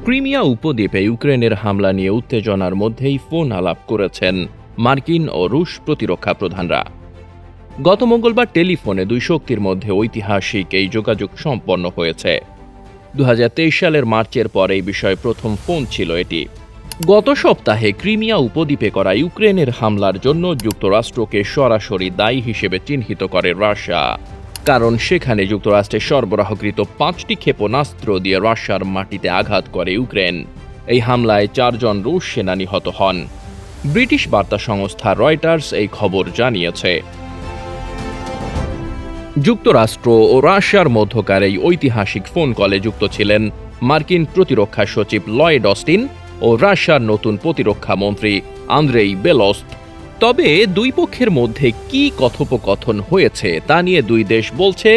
Crimea উপদ্বীপে ইউক্রেনের হামলা নিয়ে উত্তেজনার মধ্যেই ফোন আলাপ করেছেন মার্কিন ও রুশ প্রতিরক্ষা প্রধানরা। গত মঙ্গলবার টেলিফোনে দুই শক্তির মধ্যে ঐতিহাসিক এই যোগাযোগ সম্পন্ন হয়েছে। 2023 সালের মার্চের পর এই বিষয়ে প্রথম ফোন ছিল এটি। গত সপ্তাহে ক্রিমিয়া উপদ্বীপে করা ইউক্রেনের হামলার জন্য যুক্তরাষ্ট্রকে সরাসরি দায়ী হিসেবে চিহ্নিত করে রাশিয়া, কারণ সেখানে যুক্তরাষ্ট্রের সরবরাহকৃত 5টি ক্ষেপণাস্ত্র দিয়ে রাশিয়ার মাটিতে আঘাত করে ইউক্রেন। এই হামলায় 4 জন রুশ সেনা নিহত হন। ব্রিটিশ বার্তা সংস্থা রয়টার্স এই খবর জানিয়েছে। যুক্তরাষ্ট্র ও রাশিয়ার মধ্যকার এই ঐতিহাসিক ফোন কলে যুক্ত ছিলেন মার্কিন প্রতিরক্ষা সচিব লয়েড অস্টিন ও রাশিয়ার নতুন প্রতিরক্ষা মন্ত্রী আন্দ্রেই বেলস্ত। তবে দুই পক্ষের মধ্যে কি কথোপকথন হয়েছে তা নিয়ে দুই দেশ বলছে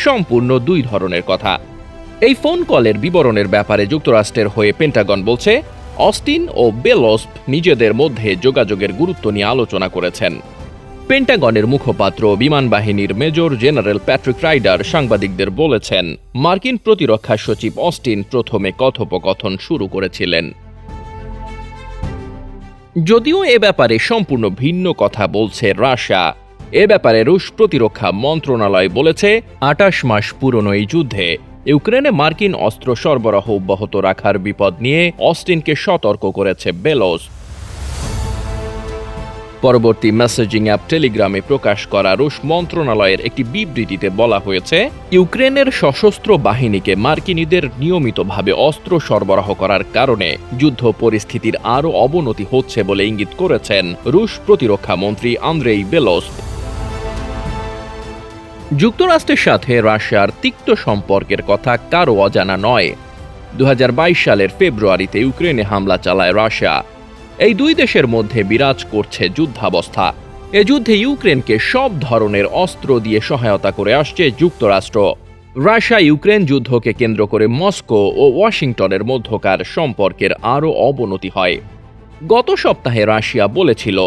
সম্পূর্ণ দুই ধরনের কথা। এই ফোন কলের বিবরণের ব্যাপারে যুক্তরাষ্ট্রের হয়ে পেন্টাগন বলছে, অস্টিন ও বেলস্প নিজেদের মধ্যে যোগাযোগের গুরুত্ব নিয়ে আলোচনা করেছেন। পেন্টাগনের মুখপাত্র বিমান বাহিনীর মেজর জেনারেল প্যাট্রিক রাইডার সাংবাদিকদের বলেছেন, মার্কিন প্রতিরক্ষা সচিব অস্টিন প্রথমে কথোপকথন শুরু করেছিলেন। যদিও এ ব্যাপারে সম্পূর্ণ ভিন্ন কথা বলছে রাশিয়া। এ ব্যাপারে রুশ প্রতিরক্ষা মন্ত্রণালয় বলেছে, 28 মাস পুরনো এই যুদ্ধে ইউক্রেনে মার্কিন অস্ত্র সরবরাহ অব্যাহত রাখার বিপদ নিয়ে অস্টিনকে সতর্ক করেছে বেলস। পরবর্তী মেসেজিং অ্যাপ টেলিগ্রামে প্রকাশ করা রুশ মন্ত্রণালয়ের একটি বিবৃতিতে বলা হয়েছে, ইউক্রেনের সশস্ত্র বাহিনীকে মার্কিনীদের নিয়মিতভাবে অস্ত্র সরবরাহ করার কারণে যুদ্ধ পরিস্থিতির আরও অবনতি হচ্ছে বলে ইঙ্গিত করেছেন রুশ প্রতিরক্ষা মন্ত্রী আন্দ্রেই বেলস্প। যুক্তরাষ্ট্রের সাথে রাশিয়ার তিক্ত সম্পর্কের কথা কারও অজানা নয়। 2022 সালের ফেব্রুয়ারিতে ইউক্রেনে হামলা চালায় রাশিয়া। এই দুই দেশের মধ্যে বিরাজ করছে যুদ্ধাবস্থা। এ যুদ্ধে ইউক্রেনকে সব ধরনের অস্ত্র দিয়ে সহায়তা করে আসছে যুক্তরাষ্ট্র। রাশিয়া ইউক্রেন যুদ্ধকে কেন্দ্র করে মস্কো ও ওয়াশিংটনের মধ্যকার সম্পর্কের আরও অবনতি হয়। গত সপ্তাহে রাশিয়া বলেছিল,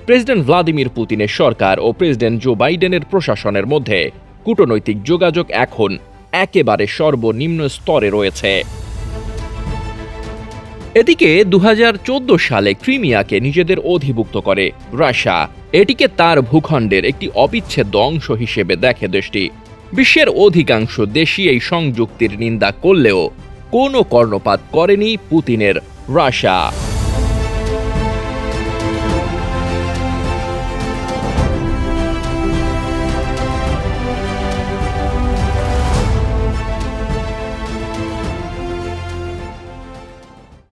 প্রেসিডেন্ট ভ্লাদিমির পুতিনের সরকার ও প্রেসিডেন্ট জো বাইডেনের প্রশাসনের মধ্যে কূটনৈতিক যোগাযোগ এখন একেবারে সর্বনিম্ন স্তরে রয়েছে। এদিকে 2014 সালে ক্রিমিয়াকে নিজেদের অধিভুক্ত করে রাশিয়া। এটিকে তার ভূখণ্ডের একটি অবিচ্ছেদ্য অংশ হিসেবে দেখে দেশটি। বিশ্বের অধিকাংশ দেশই এই সংযুক্তির নিন্দা করলেও কোনো কর্ণপাত করেনি পুতিনের রাশিয়া।